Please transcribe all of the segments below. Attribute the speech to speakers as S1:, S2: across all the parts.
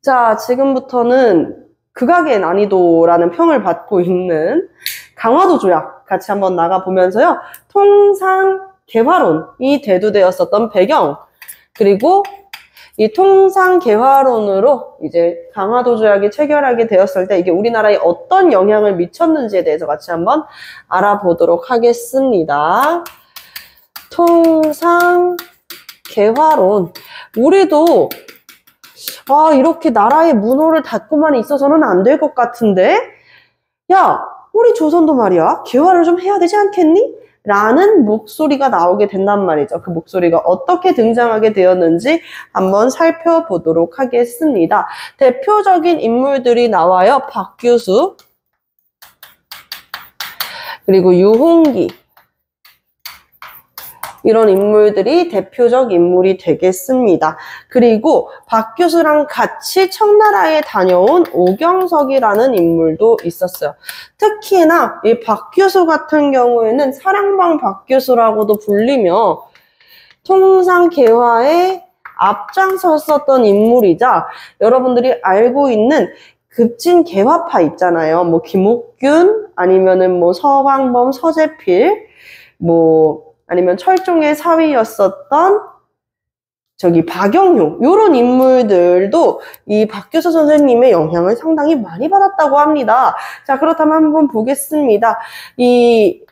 S1: 자, 지금부터는 극악의 난이도라는 평을 받고 있는 강화도 조약 같이 한번 나가보면서요. 통상 개화론이 대두되었었던 배경, 그리고 이 통상 개화론으로 이제 강화도 조약이 체결하게 되었을 때 이게 우리나라에 어떤 영향을 미쳤는지에 대해서 같이 한번 알아보도록 하겠습니다. 통상 개화론. 우리도 이렇게 나라의 문호를 닫고만 있어서는 안 될 것 같은데, 야, 우리 조선도 말이야, 개화를 좀 해야 되지 않겠니? 라는 목소리가 나오게 된단 말이죠. 그 목소리가 어떻게 등장하게 되었는지 한번 살펴보도록 하겠습니다. 대표적인 인물들이 나와요. 박규수, 그리고 유홍기, 이런 인물들이 대표적 인물이 되겠습니다. 그리고 박규수랑 같이 청나라에 다녀온 오경석이라는 인물도 있었어요. 특히나 이 박규수 같은 경우에는 사랑방 박규수라고도 불리며 통상 개화에 앞장섰었던 인물이자 여러분들이 알고 있는 급진 개화파 있잖아요. 뭐 김옥균, 아니면은 뭐 서광범, 서재필, 아니면 철종의 사위였었던 박영효, 요런 인물들도 이 박규수 선생님의 영향을 상당히 많이 받았다고 합니다. 자, 그렇다면 한번 보겠습니다. 이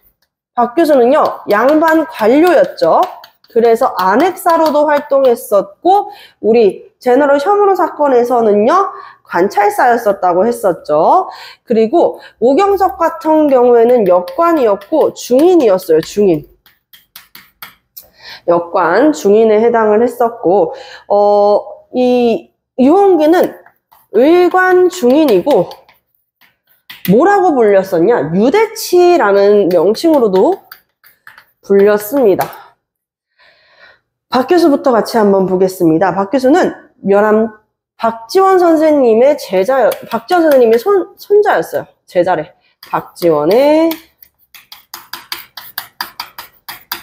S1: 박규수는요, 양반 관료였죠. 그래서 안핵사로도 활동했었고, 우리 제너럴 셔무로 사건에서는요, 관찰사였었다고 했었죠. 그리고 오경석 같은 경우에는 역관이었고 중인이었어요. 중인. 역관, 중인에 해당을 했었고, 이 유홍기는 의관 중인이고, 뭐라고 불렸었냐? 유대치라는 명칭으로도 불렸습니다. 박규수부터 같이 한번 보겠습니다. 박규수는 박지원 선생님의 박지원 선생님의 손자였어요. 제자래. 박지원의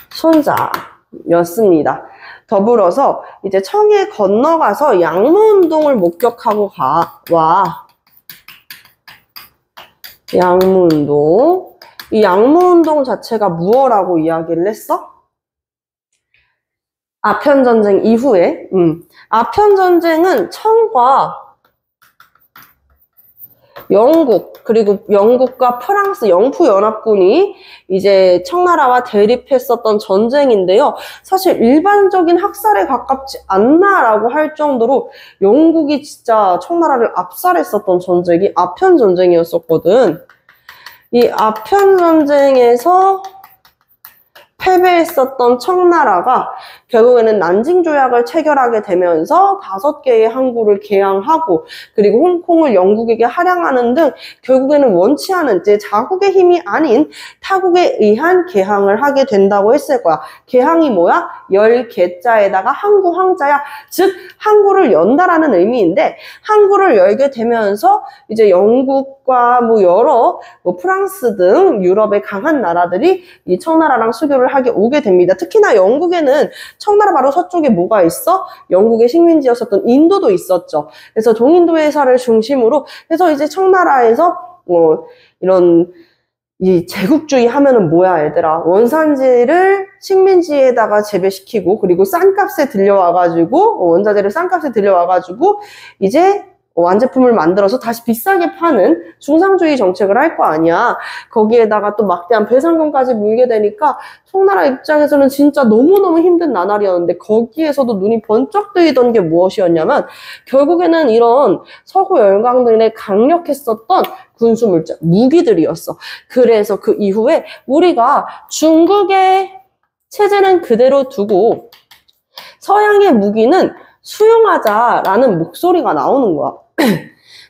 S1: 손자였습니다. 더불어서 이제 청에 건너가서 양무운동을 목격하고 와. 양무운동. 이 양무운동 자체가 무엇라고 이야기를 했어? 아편전쟁 이후에, 아편전쟁은 청과 영국, 그리고 영국과 프랑스 영푸연합군이 이제 청나라와 대립했었던 전쟁인데요. 사실 일반적인 학살에 가깝지 않나라고 할 정도로 영국이 진짜 청나라를 압살했었던 전쟁이 아편전쟁이었었거든. 이 아편전쟁에서 패배했었던 청나라가 결국에는 난징조약을 체결하게 되면서 5개의 항구를 개항하고, 그리고 홍콩을 영국에게 할양하는 등 결국에는 원치 않은 이제 자국의 힘이 아닌 타국에 의한 개항을 하게 된다고 했을 거야. 개항이 뭐야? 열개자에다가 항구 항자야. 즉 항구를 연다라는 의미인데, 항구를 열게 되면서 이제 영국과 여러 프랑스 등 유럽의 강한 나라들이 이 청나라랑 수교를 하게 오게 됩니다. 특히나 영국에는 청나라 바로 서쪽에 뭐가 있어? 영국의 식민지였었던 인도도 있었죠. 그래서 동인도 회사를 중심으로 해서 이제 청나라에서 이런 이 제국주의 하면은 뭐야 얘들아, 원산지를 식민지에다가 재배시키고, 그리고 싼 값에 들려와가지고 원자재를 싼 값에 들려와가지고 이제 완제품을 만들어서 다시 비싸게 파는 중상주의 정책을 할 거 아니야. 거기에다가 또 막대한 배상금까지 물게 되니까 청나라 입장에서는 진짜 너무너무 힘든 나날이었는데, 거기에서도 눈이 번쩍 뜨이던 게 무엇이었냐면 결국에는 이런 서구 열강들의 강력했었던 군수물자, 무기들이었어. 그래서 그 이후에 우리가 중국의 체제는 그대로 두고 서양의 무기는 수용하자라는 목소리가 나오는 거야.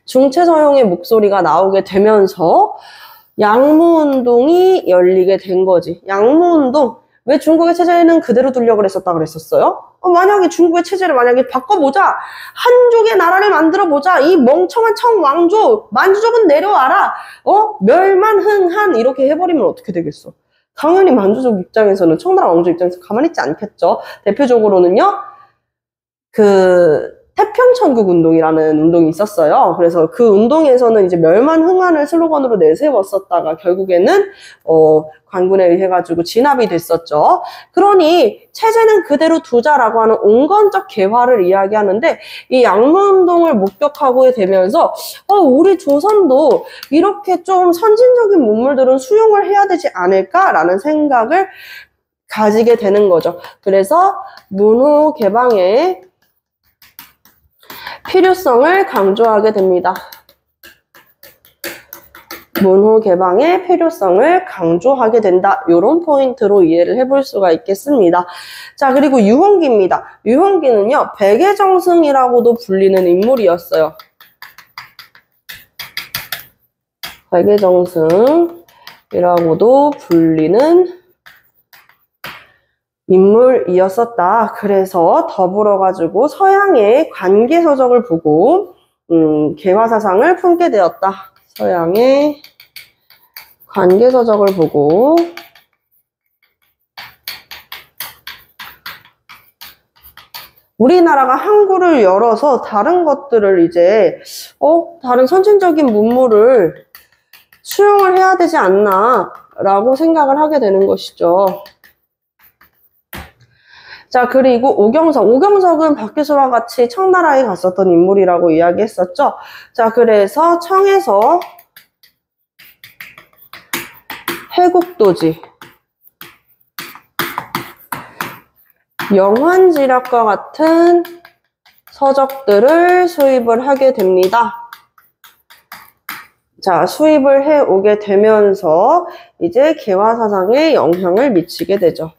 S1: 중체서용의 목소리가 나오게 되면서 양무운동이 열리게 된 거지. 양무운동. 왜 중국의 체제는 그대로 두려고 그랬었다 그랬었어요? 만약에 중국의 체제를 만약에 바꿔보자. 한족의 나라를 만들어보자. 이 멍청한 청왕조, 만주족은 내려와라. 멸만흥한 이렇게 해버리면 어떻게 되겠어? 당연히 만주족 입장에서는, 청나라 왕조 입장에서 가만히 있지 않겠죠. 대표적으로는요. 태평천국 운동이라는 운동이 있었어요. 그래서 그 운동에서는 이제 멸만흥안을 슬로건으로 내세웠었다가 결국에는 관군에 의해 가지고 진압이 됐었죠. 그러니 체제는 그대로 두자라고 하는 온건적 개화를 이야기하는데 이 양로운동을 목격하고 되면서 우리 조선도 이렇게 좀 선진적인 문물들은 수용을 해야 되지 않을까라는 생각을 가지게 되는 거죠. 그래서 문호 개방의 필요성을 강조하게 됩니다. 문호 개방의 필요성을 강조하게 된다. 이런 포인트로 이해를 해볼 수가 있겠습니다. 자, 그리고 유홍기입니다. 유홍기는요, 백예정승이라고도 불리는 인물이었어요. 백예정승이라고도 불리는 인물이었었다. 그래서 더불어가지고 서양의 관계서적을 보고 개화사상을 품게 되었다. 서양의 관계서적을 보고 우리나라가 항구를 열어서 다른 것들을 이제 다른 선진적인 문물을 수용을 해야 되지 않나 라고 생각을 하게 되는 것이죠. 자, 그리고 오경석. 오경석은 박규수와 같이 청나라에 갔었던 인물이라고 이야기했었죠. 자, 그래서 청에서 해국도지, 영환지략과 같은 서적들을 수입을 하게 됩니다. 자, 수입을 해 오게 되면서 이제 개화사상에 영향을 미치게 되죠.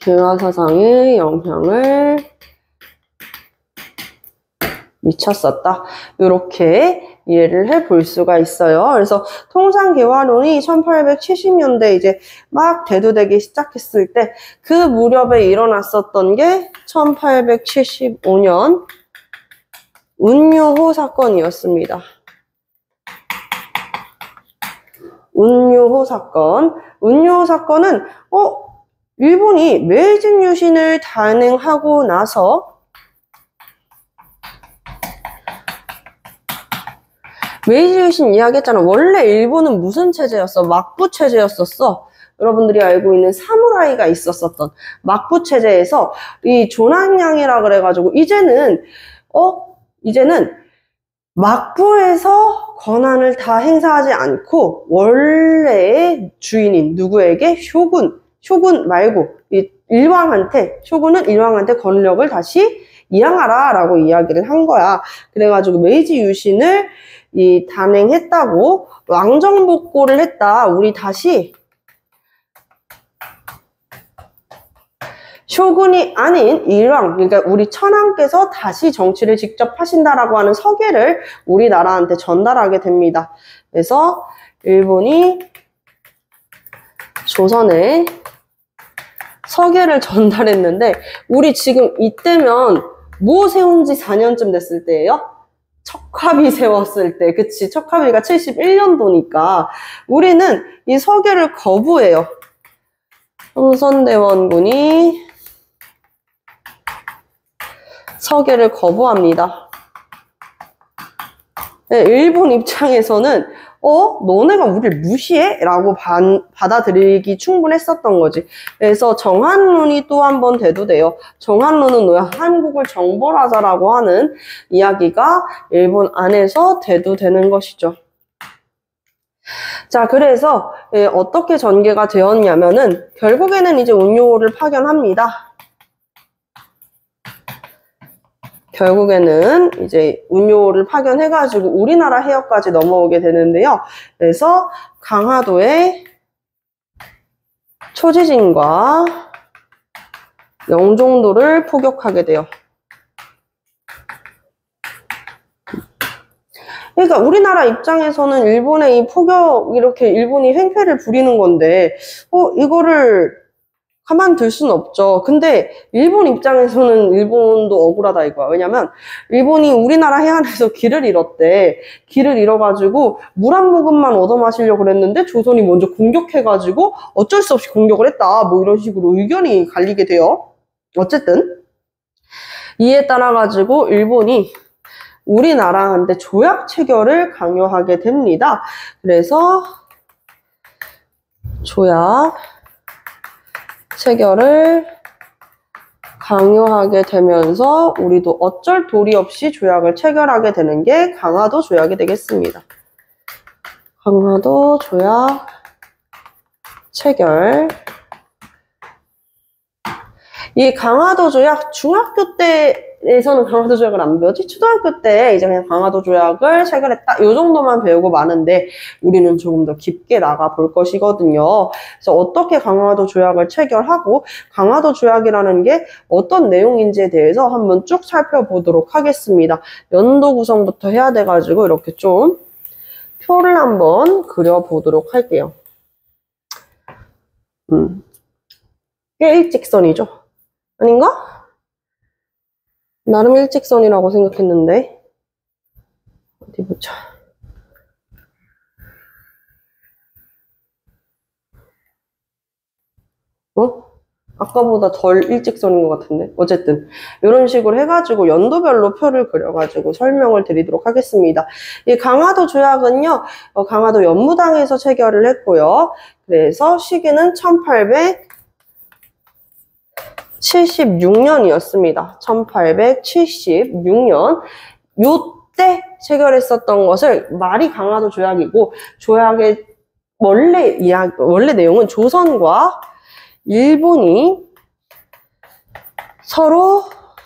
S1: 개화사상에 영향을 미쳤었다. 이렇게 이해를 해볼 수가 있어요. 그래서 통상개화론이 1870년대 이제 막 대두되기 시작했을 때 그 무렵에 일어났었던 게 1875년 운요호 사건이었습니다. 운요호 사건. 운요호 사건은 일본이 메이지 유신을 단행하고 나서 메이지 유신 이야기했잖아. 원래 일본은 무슨 체제였어? 막부 체제였었어. 여러분들이 알고 있는 사무라이가 있었었던 막부 체제에서 이 조난양이라 그래가지고 이제는 막부에서 권한을 다 행사하지 않고 원래의 주인인 누구에게 쇼군 말고 쇼군은 일왕한테 권력을 다시 이양하라 라고 이야기를 한 거야. 그래가지고 메이지 유신을 단행했다고 왕정복고를 했다. 우리 다시 쇼군이 아닌 일왕, 그러니까 우리 천황께서 다시 정치를 직접 하신다라고 하는 서계를 우리나라한테 전달하게 됩니다. 그래서 일본이 조선에 서계를 전달했는데 우리 지금 이때면 뭐 세운 지 4년쯤 됐을 때예요? 척화비 세웠을 때. 그치, 척화비가 71년도니까 우리는 이 서계를 거부해요. 흥선대원군이 서계를 거부합니다. 네, 일본 입장에서는 너네가 우리를 무시해? 라고 받아들이기 충분했었던 거지. 그래서 정한론이 또 한 번 대두돼요. 정한론은 왜 한국을 정벌하자라고 하는 이야기가 일본 안에서 대두되는 것이죠. 자, 그래서 어떻게 전개가 되었냐면은 결국에는 이제 운요호를 파견합니다. 결국에는 이제 운요호를 파견해가지고 우리나라 해역까지 넘어오게 되는데요. 그래서 강화도의 초지진과 영종도를 포격하게 돼요. 그러니까 우리나라 입장에서는 일본의 이 포격, 이렇게 일본이 횡패를 부리는 건데 이거를 가만둘 수는 없죠. 근데 일본 입장에서는 일본도 억울하다 이거야. 왜냐면 일본이 우리나라 해안에서 길을 잃었대. 길을 잃어가지고 물 한 모금만 얻어 마시려고 그랬는데 조선이 먼저 공격해가지고 어쩔 수 없이 공격을 했다. 뭐 이런 식으로 의견이 갈리게 돼요. 어쨌든 이에 따라 가지고 일본이 우리나라한테 조약 체결을 강요하게 됩니다. 그래서 조약 체결을 강요하게 되면서 우리도 어쩔 도리 없이 조약을 체결하게 되는 게 강화도 조약이 되겠습니다. 강화도 조약 체결. 이 강화도 조약 중학교 때에서는 강화도 조약을 안 배웠지, 초등학교 때 이제 그냥 강화도 조약을 체결했다 요 정도만 배우고 마는데 우리는 조금 더 깊게 나가 볼 것이거든요. 그래서 어떻게 강화도 조약을 체결하고 강화도 조약이라는 게 어떤 내용인지에 대해서 한번 쭉 살펴보도록 하겠습니다. 연도 구성부터 해야 돼가지고 이렇게 좀 표를 한번 그려보도록 할게요. 꽤 일직선이죠? 아닌가? 나름 일직선이라고 생각했는데 어디 보자. 아까보다 덜 일직선인 것 같은데 어쨌든 이런 식으로 해가지고 연도별로 표를 그려가지고 설명을 드리도록 하겠습니다. 이 강화도 조약은요 강화도 연무당에서 체결을 했고요. 그래서 시기는 1876년이었습니다. 1876년 요때 체결했었던 것을 말이 강화도 조약이고 조약의 원래 내용은 조선과 일본이 서로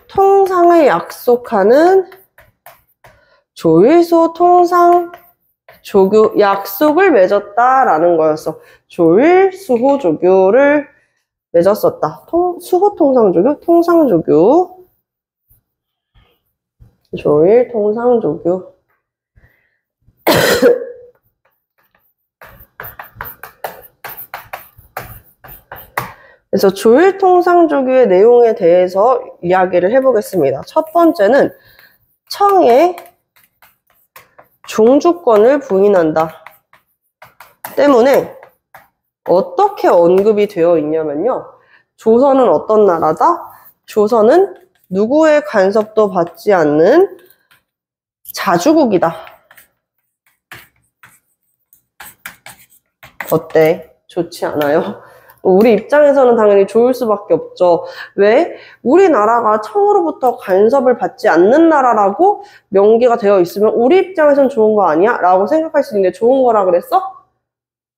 S1: 통상을 약속하는 조일수 통상 조교 약속을 맺었다라는 거였어. 조일수호 조교를 맺었었다. 수호 통상조교? 통상조교. 조일 통상조교. 그래서 조일 통상조교의 내용에 대해서 이야기를 해보겠습니다. 첫 번째는 청에 종주권을 부인한다 때문에 어떻게 언급이 되어 있냐면요. 조선은 어떤 나라다? 조선은 누구의 간섭도 받지 않는 자주국이다. 어때? 좋지 않아요? 우리 입장에서는 당연히 좋을 수밖에 없죠. 왜? 우리나라가 청으로부터 간섭을 받지 않는 나라라고 명기가 되어 있으면 우리 입장에서는 좋은 거 아니야? 라고 생각할 수 있는데 좋은 거라 그랬어?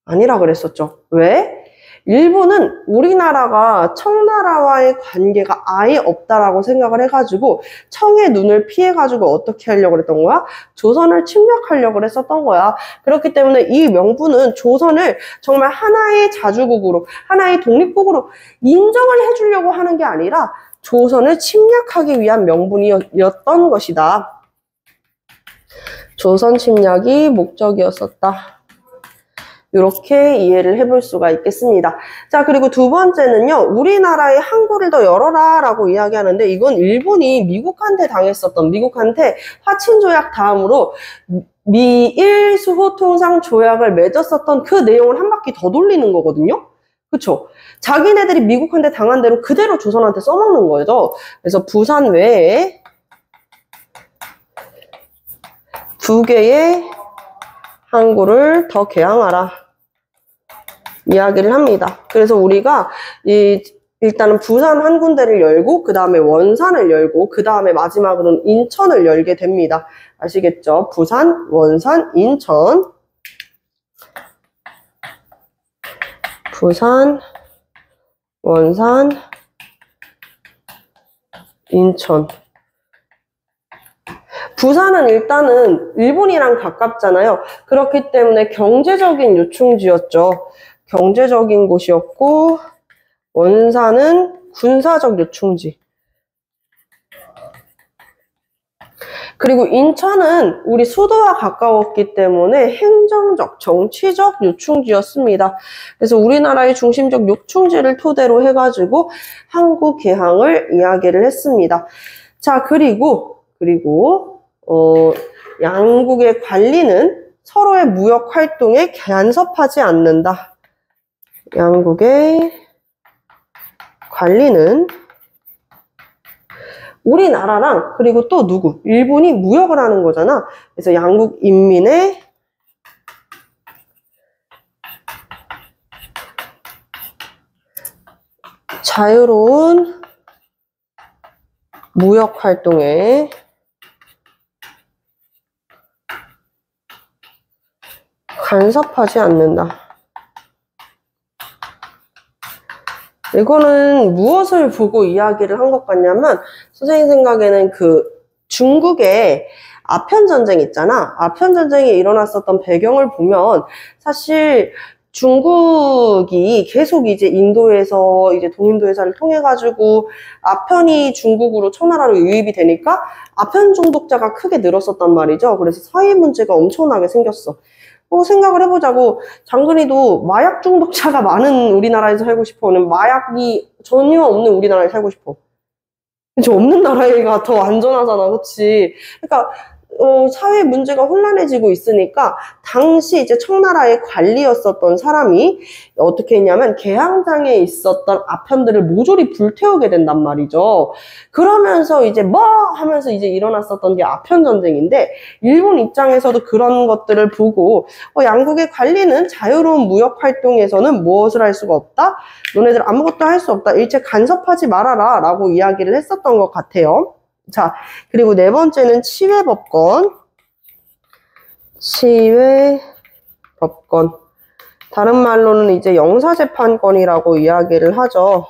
S1: 아니라 그랬었죠. 왜? 일본은 우리나라가 청나라와의 관계가 아예 없다라고 생각을 해가지고 청의 눈을 피해가지고 어떻게 하려고 그랬던 거야? 조선을 침략하려고 했었던 거야. 그렇기 때문에 이 명분은 조선을 정말 하나의 자주국으로, 하나의 독립국으로 인정을 해주려고 하는 게 아니라 조선을 침략하기 위한 명분이었던 것이다. 조선 침략이 목적이었었다. 이렇게 이해를 해볼 수가 있겠습니다. 자, 그리고 두 번째는요. 우리나라의 항구를 더 열어라 라고 이야기하는데 이건 일본이 미국한테 당했었던 미국한테 화친조약 다음으로 미일 수호 통상 조약을 맺었었던 그 내용을 한 바퀴 더 돌리는 거거든요. 그쵸? 자기네들이 미국한테 당한 대로 그대로 조선한테 써먹는 거죠. 그래서 부산 외에 두 개의 항구를 더 개항하라 이야기를 합니다. 그래서 우리가 일단은 부산 한 군데를 열고 그 다음에 원산을 열고 그 다음에 마지막으로는 인천을 열게 됩니다. 아시겠죠? 부산, 원산, 인천. 부산, 원산, 인천. 부산은 일단은 일본이랑 가깝잖아요. 그렇기 때문에 경제적인 요충지였죠. 경제적인 곳이었고 원산은 군사적 요충지. 그리고 인천은 우리 수도와 가까웠기 때문에 행정적, 정치적 요충지였습니다. 그래서 우리나라의 중심적 요충지를 토대로 해가지고 항구 개항을 이야기를 했습니다. 자, 그리고 양국의 관리는 서로의 무역 활동에 간섭하지 않는다. 양국의 관리는 우리나라랑 그리고 또 누구? 일본이 무역을 하는 거잖아. 그래서 양국 인민의 자유로운 무역 활동에 간섭하지 않는다. 이거는 무엇을 보고 이야기를 한 것 같냐면, 선생님 생각에는 그 중국의 아편전쟁 있잖아. 아편전쟁이 일어났었던 배경을 보면 사실 중국이 계속 이제 인도에서 이제 동인도해사를 통해가지고 아편이 중국으로 청나라로 유입이 되니까 아편 중독자가 크게 늘었었단 말이죠. 그래서 사회 문제가 엄청나게 생겼어. 생각을 해보자고. 장근이도 마약 중독자가 많은 우리나라에서 살고 싶어는 마약이 전혀 없는 우리나라에 살고 싶어. 그치, 없는 나라가 더 안전하잖아, 그치? 그러니까 사회 문제가 혼란해지고 있으니까 당시 이제 청나라의 관리였었던 사람이 어떻게 했냐면 개항장에 있었던 아편들을 모조리 불태우게 된단 말이죠. 그러면서 이제 뭐 하면서 이제 일어났었던 게 아편 전쟁인데, 일본 입장에서도 그런 것들을 보고 양국의 관리는 자유로운 무역 활동에서는 무엇을 할 수가 없다? 너네들 아무것도 할 수 없다. 일체 간섭하지 말아라 라고 이야기를 했었던 것 같아요. 자, 그리고 네 번째는 치외법권. 치외법권. 다른 말로는 이제 영사재판권이라고 이야기를 하죠.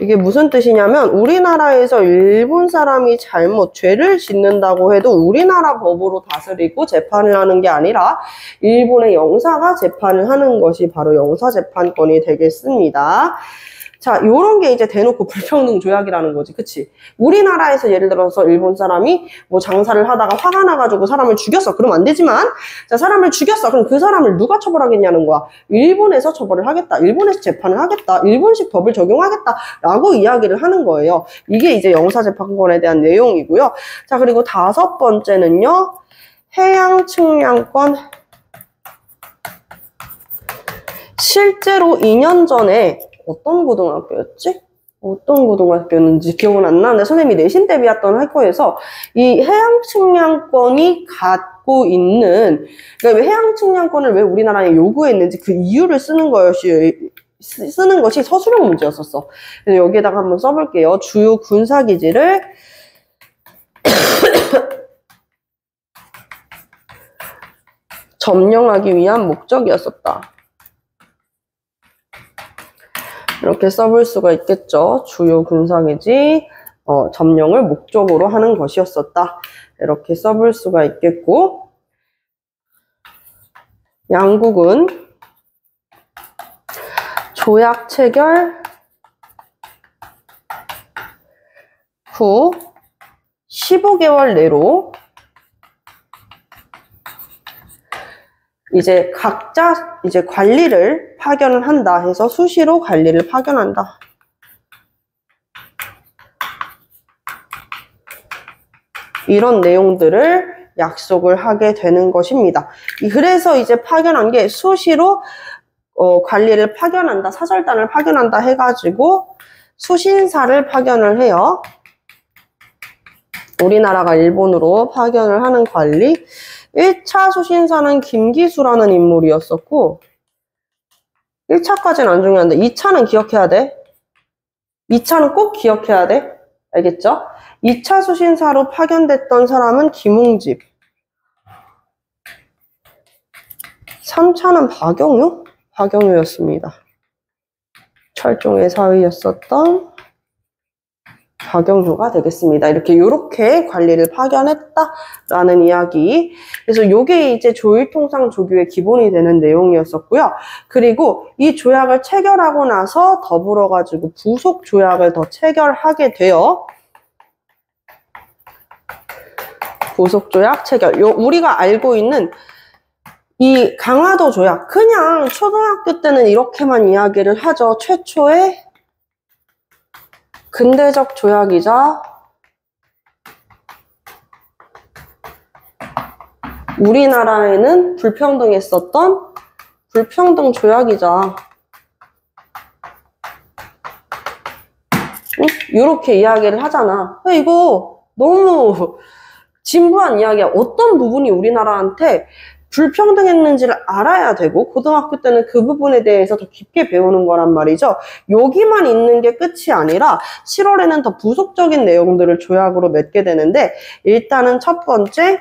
S1: 이게 무슨 뜻이냐면, 우리나라에서 일본 사람이 잘못 죄를 짓는다고 해도 우리나라 법으로 다스리고 재판을 하는 게 아니라 일본의 영사가 재판을 하는 것이 바로 영사재판권이 되겠습니다. 자, 요런 게 이제 대놓고 불평등 조약이라는 거지. 그치? 우리나라에서 예를 들어서 일본 사람이 뭐 장사를 하다가 화가 나가지고 사람을 죽였어. 그러면 안 되지만, 자, 사람을 죽였어. 그럼 그 사람을 누가 처벌하겠냐는 거야. 일본에서 처벌을 하겠다. 일본에서 재판을 하겠다. 일본식 법을 적용하겠다. 라고 이야기를 하는 거예요. 이게 이제 영사재판권에 대한 내용이고요. 자, 그리고 다섯 번째는요. 해양 측량권. 실제로 2년 전에 어떤 고등학교였지? 어떤 고등학교였는지 기억은 안 나는데 선생님이 내신 대비했던 학교에서 이 해양 측량권이 갖고 있는, 그러니까 왜 해양 측량권을 왜 우리나라에 요구했는지 그 이유를 쓰는 것이 서술형 문제였었어. 그래서 여기에다가 한번 써볼게요. 주요 군사기지를 점령하기 위한 목적이었었다. 이렇게 써볼 수가 있겠죠. 주요 군사기지 점령을 목적으로 하는 것이었었다. 이렇게 써볼 수가 있겠고, 양국은 조약 체결 후 15개월 내로 이제 각자 이제 관리를 파견을 한다 해서 수시로 관리를 파견한다. 이런 내용들을 약속을 하게 되는 것입니다. 그래서 이제 파견한 게 수시로 관리를 파견한다, 사절단을 파견한다 해가지고 수신사를 파견을 해요. 우리나라가 일본으로 파견을 하는 관리. 1차 수신사는 김기수라는 인물이었었고, 1차까지는 안 중요한데 2차는 기억해야 돼. 2차는 꼭 기억해야 돼. 알겠죠? 2차 수신사로 파견됐던 사람은 김웅집. 3차는 박영유였습니다. 철종의 사위였었던 박영효가 되겠습니다. 이렇게 관리를 파견했다라는 이야기. 그래서 요게 이제 조일통상 조규의 기본이 되는 내용이었었고요. 그리고 이 조약을 체결하고 나서 더불어가지고 부속 조약을 더 체결하게 돼요. 부속 조약 체결. 우리가 알고 있는 이 강화도 조약. 그냥 초등학교 때는 이렇게만 이야기를 하죠. 최초의 근대적 조약이자 우리나라에는 불평등했었던 불평등 조약이자 이렇게 이야기를 하잖아. 이거 너무 진부한 이야기야. 어떤 부분이 우리나라한테 불평등했는지를 알아야 되고 고등학교 때는 그 부분에 대해서 더 깊게 배우는 거란 말이죠. 여기만 있는 게 끝이 아니라 7월에는 더 부속적인 내용들을 조약으로 맺게 되는데 일단은 첫 번째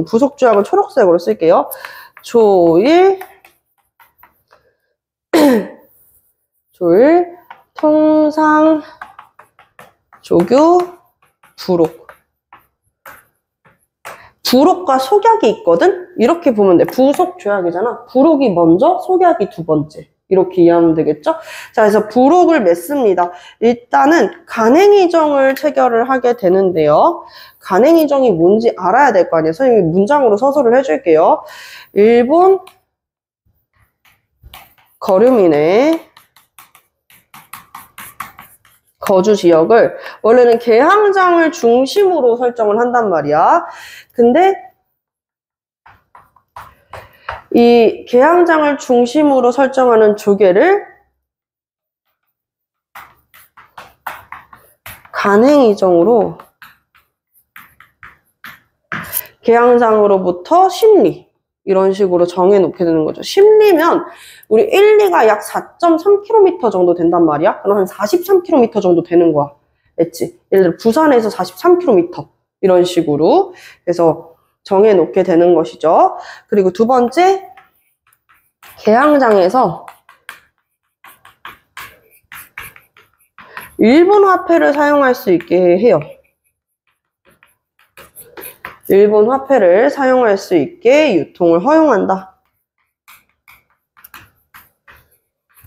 S1: 부속 조약을 초록색으로 쓸게요. 조일 통상 조교 부록. 부록과 속약이 있거든? 이렇게 보면 돼. 부속 조약이잖아. 부록이 먼저, 속약이 두 번째. 이렇게 이해하면 되겠죠? 자, 그래서 부록을 맺습니다. 일단은 간행의정을 체결을 하게 되는데요. 간행의정이 뭔지 알아야 될 거 아니에요. 선생님이 문장으로 서술을 해줄게요. 일본 거류민의 거주 지역을 원래는 개항장을 중심으로 설정을 한단 말이야. 근데 이 개항장을 중심으로 설정하는 조계를 간행의정으로 개항장으로부터 심리 이런 식으로 정해놓게 되는 거죠. 심리면 우리 1, 2가 약 4.3km 정도 된단 말이야. 그럼 한 43km 정도 되는 거야. 알지? 예를 들어 부산에서 43km 이런 식으로 해서 정해놓게 되는 것이죠. 그리고 두 번째, 개항장에서 일본 화폐를 사용할 수 있게 해요. 일본 화폐를 사용할 수 있게 유통을 허용한다.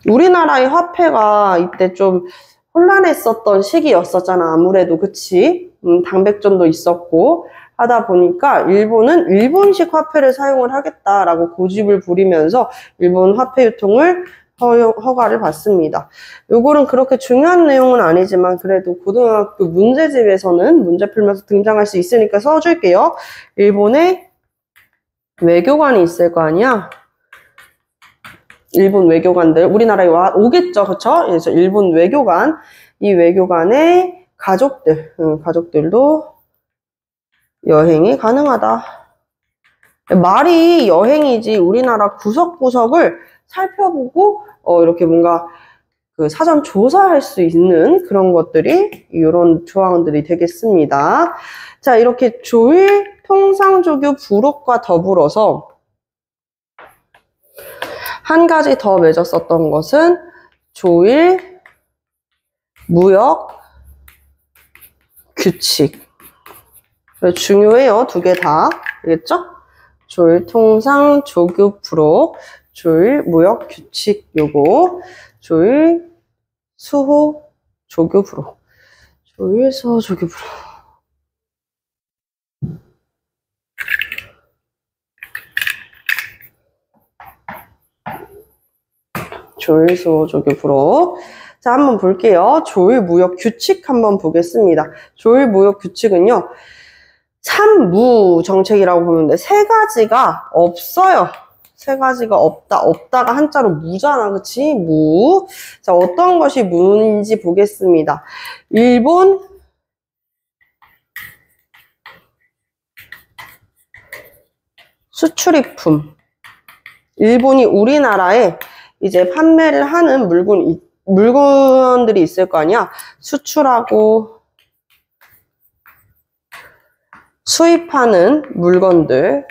S1: 우리나라의 화폐가 이때 좀 혼란했었던 시기였었잖아. 아무래도 그치? 당백전도 있었고 하다 보니까 일본은 일본식 화폐를 사용을 하겠다라고 고집을 부리면서 일본 화폐 유통을 허가를 받습니다. 요거는 그렇게 중요한 내용은 아니지만 그래도 고등학교 문제집에서는 문제 풀면서 등장할 수 있으니까 써줄게요. 일본에 외교관이 있을 거 아니야? 일본 외교관들 우리나라에 오겠죠, 그쵸? 그래서 일본 외교관, 이 외교관의 가족들도 여행이 가능하다. 말이 여행이지 우리나라 구석구석을 살펴보고 이렇게 뭔가 그 사전 조사할 수 있는 그런 것들이 이런 조항들이 되겠습니다. 자, 이렇게 조일 통상조교 부록과 더불어서 한 가지 더 맺었었던 것은 조일 무역 규칙. 중요해요. 두 개 다. 알겠죠? 조일 통상 조교 부록, 조일 무역 규칙 요거, 조일 수호 조교 부록. 조일 수호 조교 부록. 조일 수호 조교 부록. 자, 한번 볼게요. 조일 무역 규칙 한번 보겠습니다. 조일 무역 규칙은요. 3무 정책이라고 보면 돼. 세 가지가 없어요. 세 가지가 없다가 한자로 무잖아. 그치? 무. 자, 어떤 것이 무인지 보겠습니다. 일본 수출입품. 일본이 우리나라에 이제 판매를 하는 물건들이 있을 거 아니야? 수출하고 수입하는 물건들.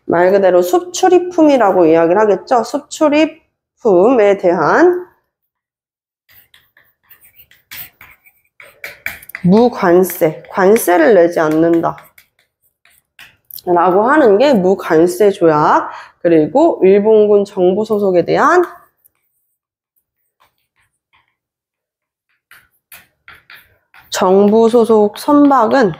S1: 말 그대로 수출입품이라고 이야기를 하겠죠. 수출입품에 대한 무관세, 관세를 내지 않는다 라고 하는 게 무관세 조약. 그리고 일본군 정부 소속에 대한 정부 소속 선박은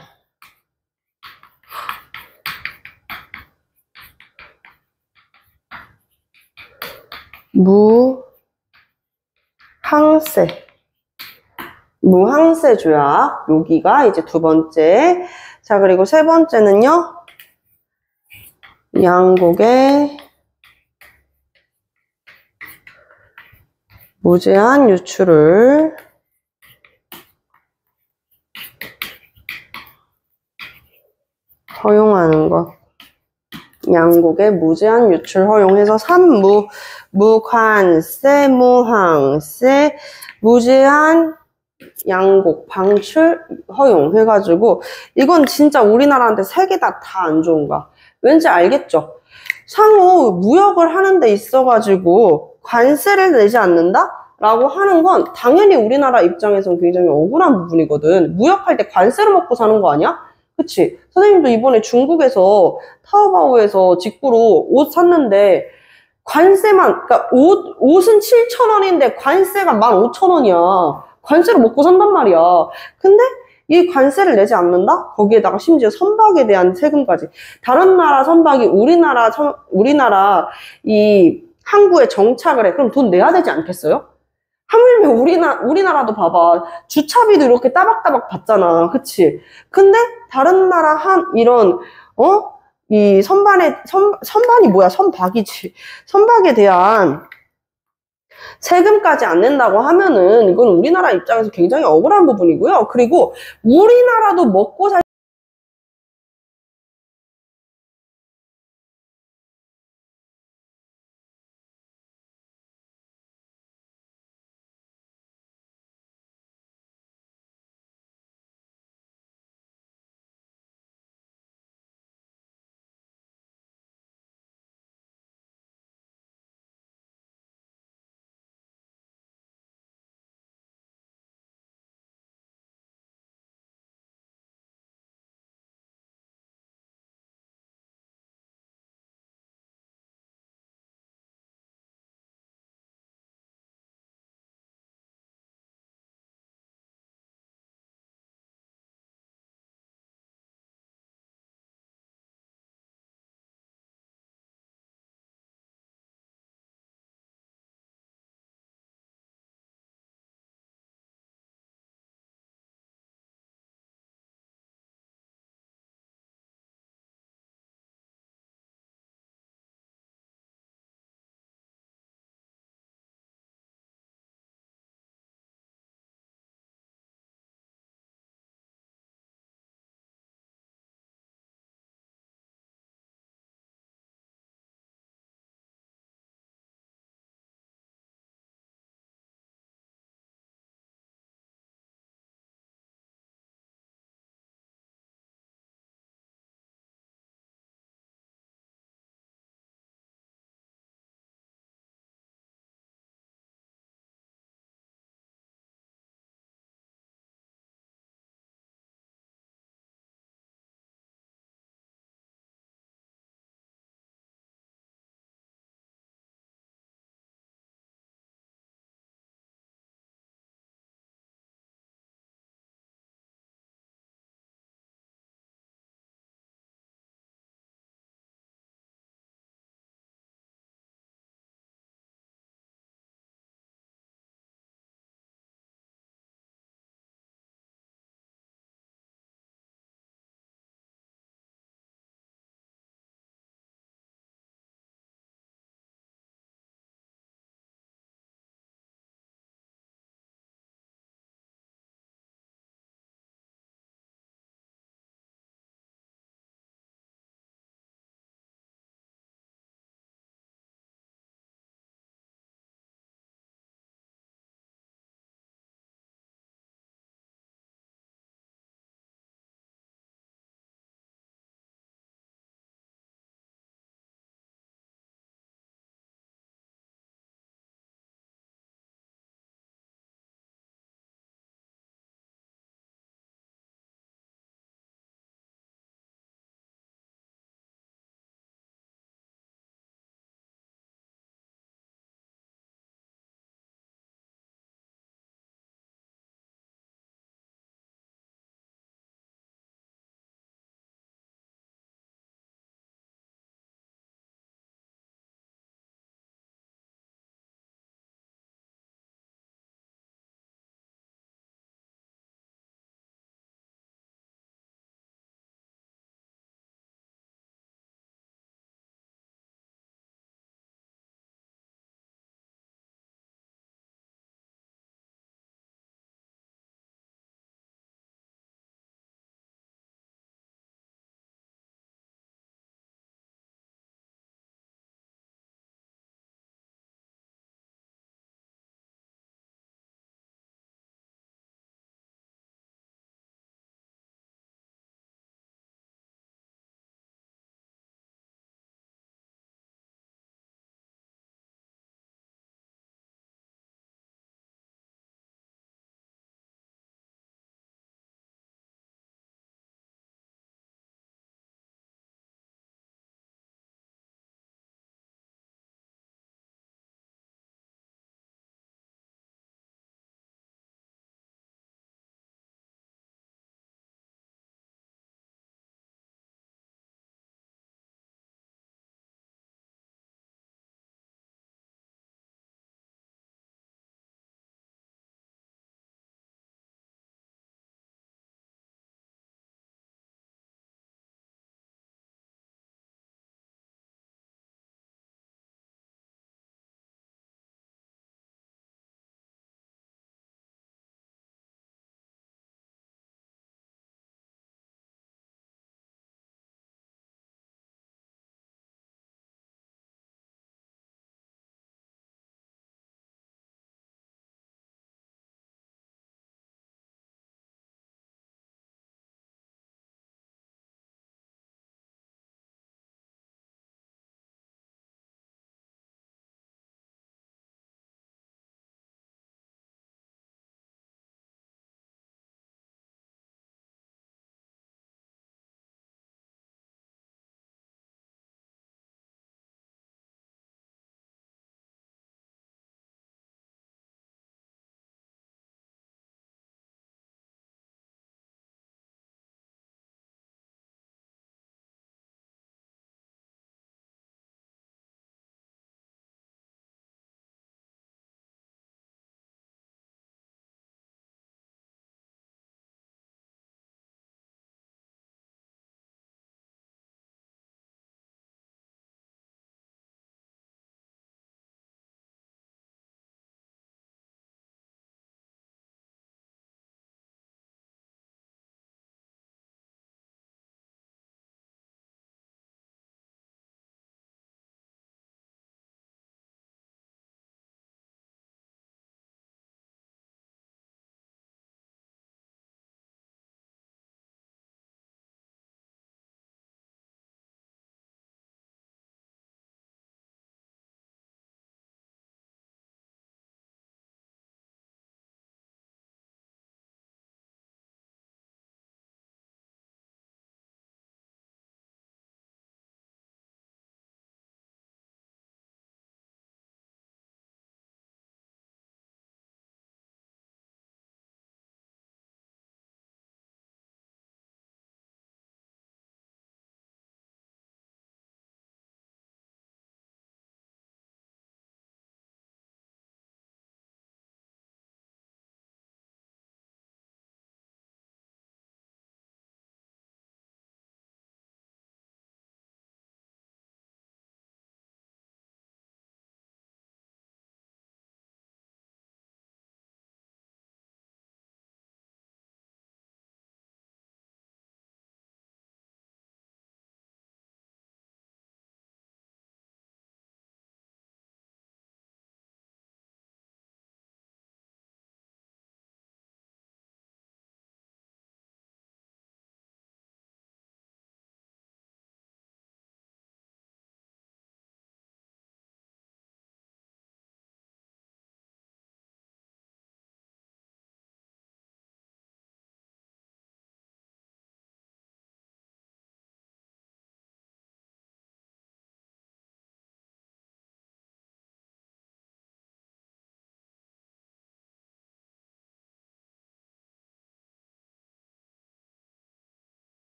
S1: 무항세 조약. 여기가 이제 두 번째. 자, 그리고 세 번째는요. 양국의 무제한 유출을 허용하는 것. 양국의 무제한 유출 허용해서 3무, 무관세, 무항세, 무제한 양국 방출 허용해가지고 이건 진짜 우리나라한테 세 개 다 안 좋은가? 왠지 알겠죠? 상호 무역을 하는 데 있어가지고 관세를 내지 않는다? 라고 하는 건 당연히 우리나라 입장에선 굉장히 억울한 부분이거든. 무역할 때 관세를 먹고 사는 거 아니야? 그치? 선생님도 이번에 중국에서 타오바오에서 직구로 옷 샀는데 관세만, 그러니까 옷은 7,000원인데 관세가 15,000원이야. 관세를 먹고 산단 말이야. 근데 이 관세를 내지 않는다? 거기에다가 심지어 선박에 대한 세금까지. 다른 나라 선박이 우리나라 이 항구에 정착을 해. 그럼 돈 내야 되지 않겠어요? 하물며 우리나라도 봐봐. 주차비도 이렇게 따박따박 받잖아. 그치? 근데 다른 나라 이런, 이 선반이 뭐야? 선박이지. 선박에 대한 세금까지 안 낸다고 하면은 이건 우리나라 입장에서 굉장히 억울한 부분이고요. 그리고 우리나라도 먹고 살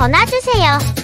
S2: 전화 주세요.